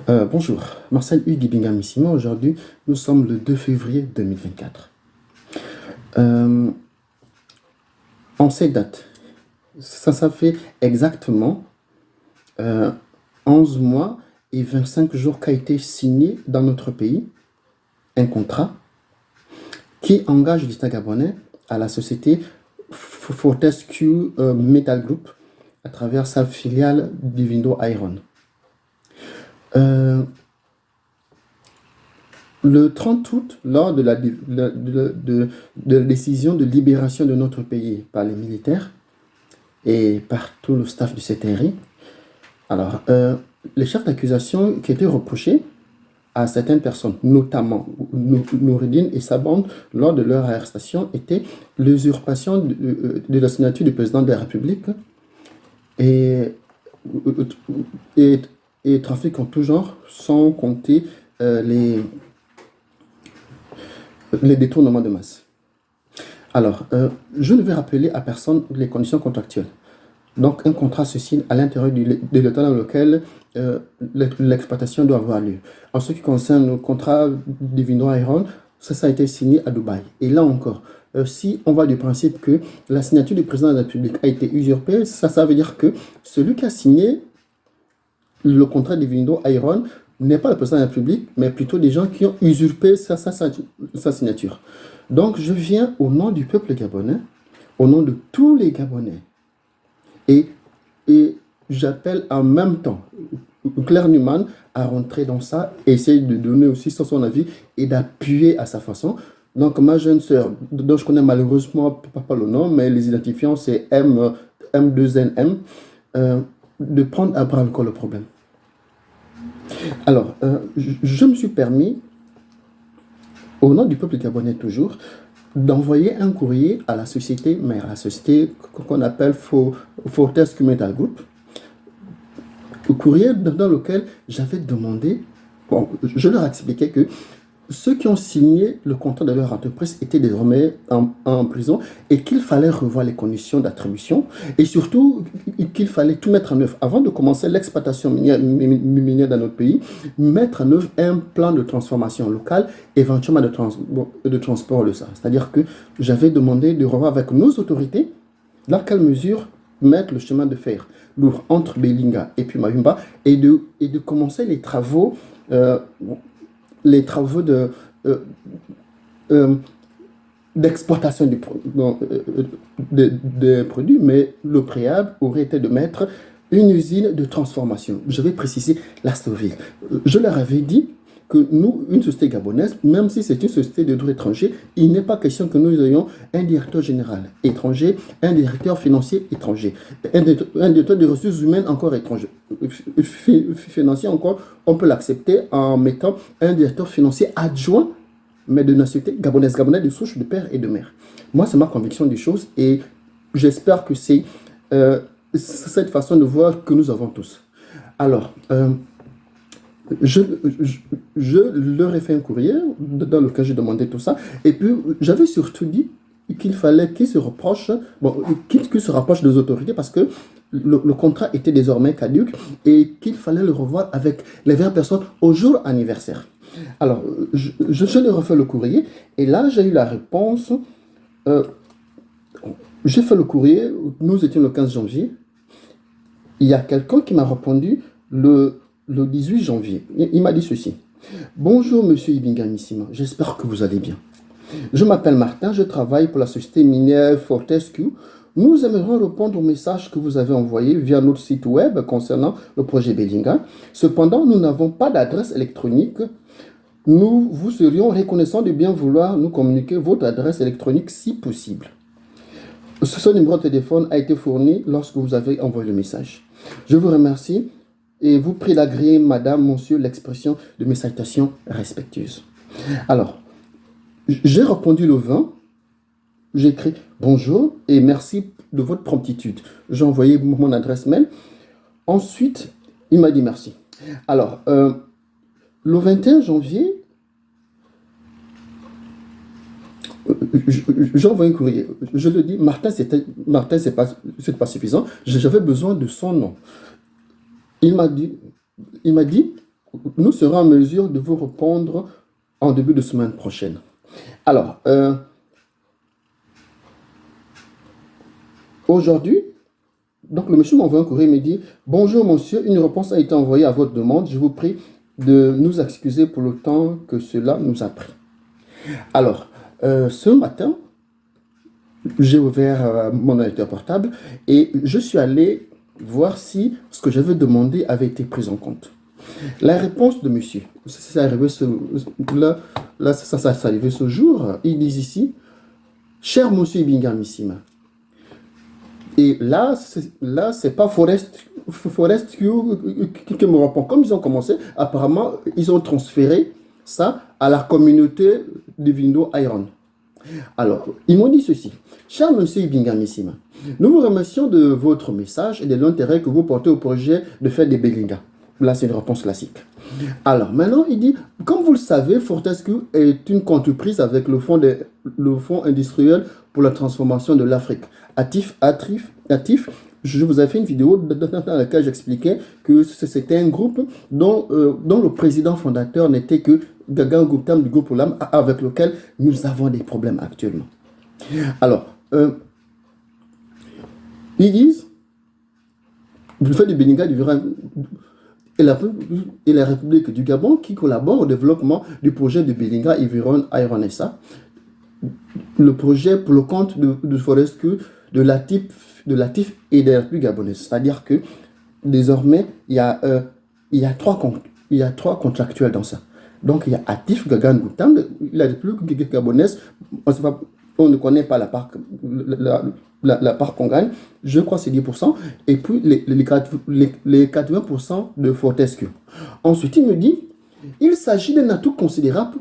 Bonjour, Marcel Hugues Ibingamissima. Aujourd'hui, nous sommes le 2 février 2024. Euh, en cette date, ça fait exactement euh, 11 mois et 25 jours qu'a été signé dans notre pays un contrat qui engage l'État gabonais à la société Fortescue Metal Group à travers sa filiale Divindo Iron. Euh, Le 30 août, lors de la décision de libération de notre pays par les militaires et par tout le staff du CTRI, alors, les chefs d'accusation qui étaient reprochés à certaines personnes, notamment Noureddine et sa bande, lors de leur arrestation, étaient l'usurpation de la signature du président de la République et, et, et trafic en tout genre, sans compter les détournements de masse. Alors, je ne vais rappeler à personne les conditions contractuelles. Donc, un contrat se signe à l'intérieur de l'État dans lequel l'exploitation doit avoir lieu. En ce qui concerne le contrat Divino Iron, ça a été signé à Dubaï. Et là encore, si on va du principe que la signature du président de la République a été usurpée, ça veut dire que celui qui a signé le contrat Divino Iron n'est pas le président de la République, mais plutôt des gens qui ont usurpé sa signature. Donc, je viens au nom du peuple gabonais, au nom de tous les Gabonais, et, et j'appelle en même temps Claire Newman à rentrer dans ça, et essayer de donner aussi son avis et d'appuyer à sa façon. Donc, ma jeune sœur, dont je connais malheureusement pas le nom, mais les identifiants, c'est M2NM, de prendre à bras le corps le problème. Alors, je me suis permis, au nom du peuple gabonais toujours, d'envoyer un courrier à la société mère, la société qu'on appelle Fortescue Metal Group, un courrier dans lequel j'avais demandé, bon, je leur expliquais que ceux qui ont signé le contrat de leur entreprise étaient désormais en prison et qu'il fallait revoir les conditions d'attribution et surtout qu'il fallait tout mettre en œuvre avant de commencer l'exploitation minière dans notre pays, mettre en œuvre un plan de transformation locale, éventuellement de transport de ça. C'est-à-dire que j'avais demandé de revoir avec nos autorités dans quelle mesure mettre le chemin de fer lourd entre Belinga et puis Mayumba et de commencer les travaux d'exportation des produits, mais le préalable aurait été de mettre une usine de transformation. Je vais préciser la Stoville. Je leur avais dit que nous, une société gabonaise, même si c'est une société de droit étranger, il n'est pas question que nous ayons un directeur général étranger, un directeur financier étranger, un directeur des ressources humaines encore étranger. Financier encore, on peut l'accepter en mettant un directeur financier adjoint, mais de nationalité gabonaise, gabonaise de souche de père et de mère. Moi, c'est ma conviction des choses et j'espère que c'est cette façon de voir que nous avons tous. Alors, je, leur ai fait un courrier dans lequel j'ai demandé tout ça. Et puis, j'avais surtout dit qu'il fallait qu'ils se rapprochent, qu'ils se rapprochent des autorités parce que le contrat était désormais caduc et qu'il fallait le revoir avec les 20 personnes au jour anniversaire. Alors, je leur ai fait le courrier et là, j'ai eu la réponse. J'ai fait le courrier, nous étions le 15 janvier. Il y a quelqu'un qui m'a répondu le 18 janvier. Il m'a dit ceci. Bonjour, monsieur Ibingamissima, j'espère que vous allez bien. Je m'appelle Martin, je travaille pour la société minière Fortescue. Nous aimerions répondre au message que vous avez envoyé via notre site web concernant le projet Belinga. Cependant, nous n'avons pas d'adresse électronique. Nous vous serions reconnaissants de bien vouloir nous communiquer votre adresse électronique si possible. Ce numéro de téléphone a été fourni lorsque vous avez envoyé le message. Je vous remercie et vous prie d'agréer, madame, monsieur, l'expression de mes salutations respectueuses. Alors, j'ai répondu le 20, j'ai écrit bonjour et merci de votre promptitude. J'ai envoyé mon adresse mail. Ensuite, il m'a dit merci. Alors, le 21 janvier, j'ai envoyé un courrier. Je le dis, Martin, c'est pas suffisant. J'avais besoin de son nom. Il m'a dit, nous serons en mesure de vous répondre en début de semaine prochaine. Alors, aujourd'hui, donc le monsieur m'envoie un courrier et me dit: bonjour monsieur, une réponse a été envoyée à votre demande. Je vous prie de nous excuser pour le temps que cela nous a pris. Alors, ce matin, j'ai ouvert mon ordinateur portable et je suis allé voir si ce que j'avais demandé avait été pris en compte. La réponse de monsieur, ça arrivé ça arrivé ce jour, ils disent ici: cher monsieur Ibingamissima. Et là, c'est pas Forest qui me répond. Comme ils ont commencé, apparemment, ils ont transféré ça à la communauté de Vindo Iron. Alors, ils m'ont dit ceci: cher monsieur Ibingamissima, nous vous remercions de votre message et de l'intérêt que vous portez au projet de faire des Belinga. Là, c'est une réponse classique. Alors, maintenant, il dit: comme vous le savez, Fortescue est une entreprise avec le fonds industriel pour la transformation de l'Afrique. Actif, je vous ai fait une vidéo dans laquelle j'expliquais que c'était un groupe dont le président fondateur n'était que Gagan Guptam du groupe Olam, avec lequel nous avons des problèmes actuellement. Alors, ils disent: le fait de Beninga et la République du Gabon qui collabore au développement du projet de Belinga Iron SA, le projet pour le compte de Fortescue, de l'Atif et de la République gabonaise. C'est-à-dire que désormais, il y a trois contractuels dans ça. Donc, il y a Atif, Gagan Goutam, la République gabonaise, on ne connaît pas la part qu'on gagne, je crois que c'est 10%, et puis les 80% de Fortescue. Ensuite, il me dit: il s'agit d'un atout considérable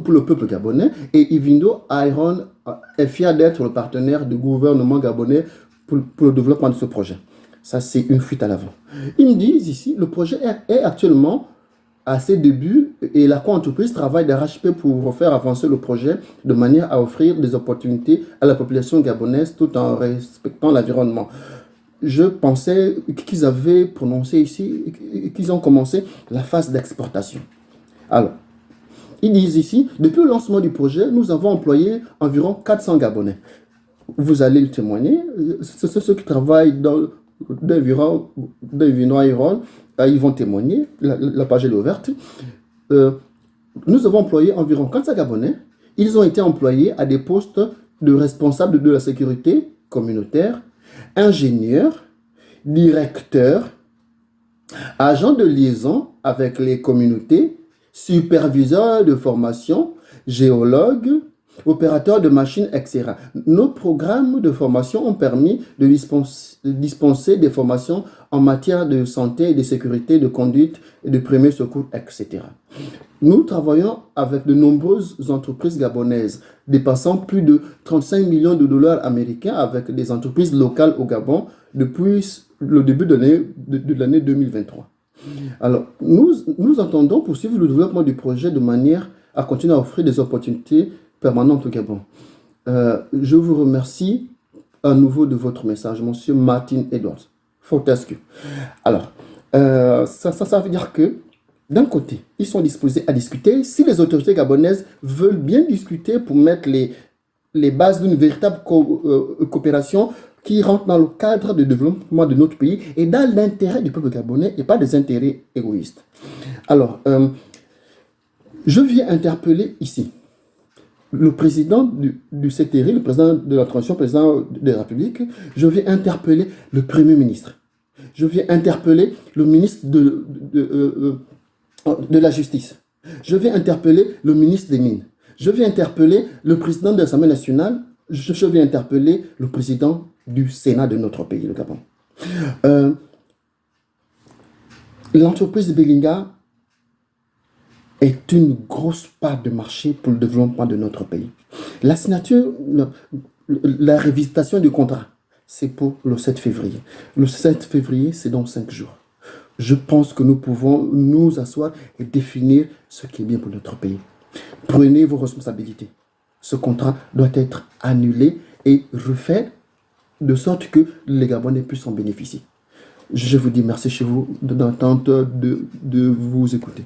pour le peuple gabonais et Ivindo Iron est fier d'être le partenaire du gouvernement gabonais pour le développement de ce projet. Ça, c'est une fuite à l'avant. Ils me disent ici: le projet est actuellement à ses débuts et la co-entreprise travaille d'arrache-pied pour faire avancer le projet de manière à offrir des opportunités à la population gabonaise tout en respectant l'environnement. Je pensais qu'ils avaient prononcé ici, qu'ils ont commencé la phase d'exportation. Alors, ils disent ici: depuis le lancement du projet, nous avons employé environ 400 Gabonais. Vous allez le témoigner, c'est ceux qui travaillent dans Iron, ils vont témoigner, la page est ouverte. Nous avons employé environ 400 Gabonais. Ils ont été employés à des postes de responsables de la sécurité communautaire, ingénieurs, directeurs, agents de liaison avec les communautés, superviseurs de formation, géologues, opérateurs de machines, etc. Nos programmes de formation ont permis de dispenser des formations en matière de santé et de sécurité, de conduite et de premiers secours, etc. Nous travaillons avec de nombreuses entreprises gabonaises, dépassant plus de 35 millions de dollars américains avec des entreprises locales au Gabon depuis le début de l'année 2023. Alors, nous entendons poursuivre le développement du projet de manière à continuer à offrir des opportunités permanentes au Gabon. Je vous remercie à nouveau de votre message, monsieur Martin Edwards, Fortescue. Alors, ça veut dire que, d'un côté, ils sont disposés à discuter. Si les autorités gabonaises veulent bien discuter pour mettre les bases d'une véritable coopération qui rentre dans le cadre de développement de notre pays et dans l'intérêt du peuple gabonais et pas des intérêts égoïstes. Alors, je viens interpeller ici le président du CTRI, le président de la transition, président de la République. Je viens interpeller le Premier ministre. Je viens interpeller le ministre de la Justice. Je viens interpeller le ministre des Mines. Je viens interpeller le président de l'Assemblée nationale. Je viens interpeller le président du Sénat de notre pays, le Gabon. L'entreprise de Belinga est une grosse part de marché pour le développement de notre pays. La signature, la révisitation du contrat, c'est pour le 7 février. Le 7 février, c'est dans 5 jours. Je pense que nous pouvons nous asseoir et définir ce qui est bien pour notre pays. Prenez vos responsabilités. Ce contrat doit être annulé et refait de sorte que les Gabonais puissent en bénéficier. Je vous dis merci chez vous d'entendre, de vous écouter.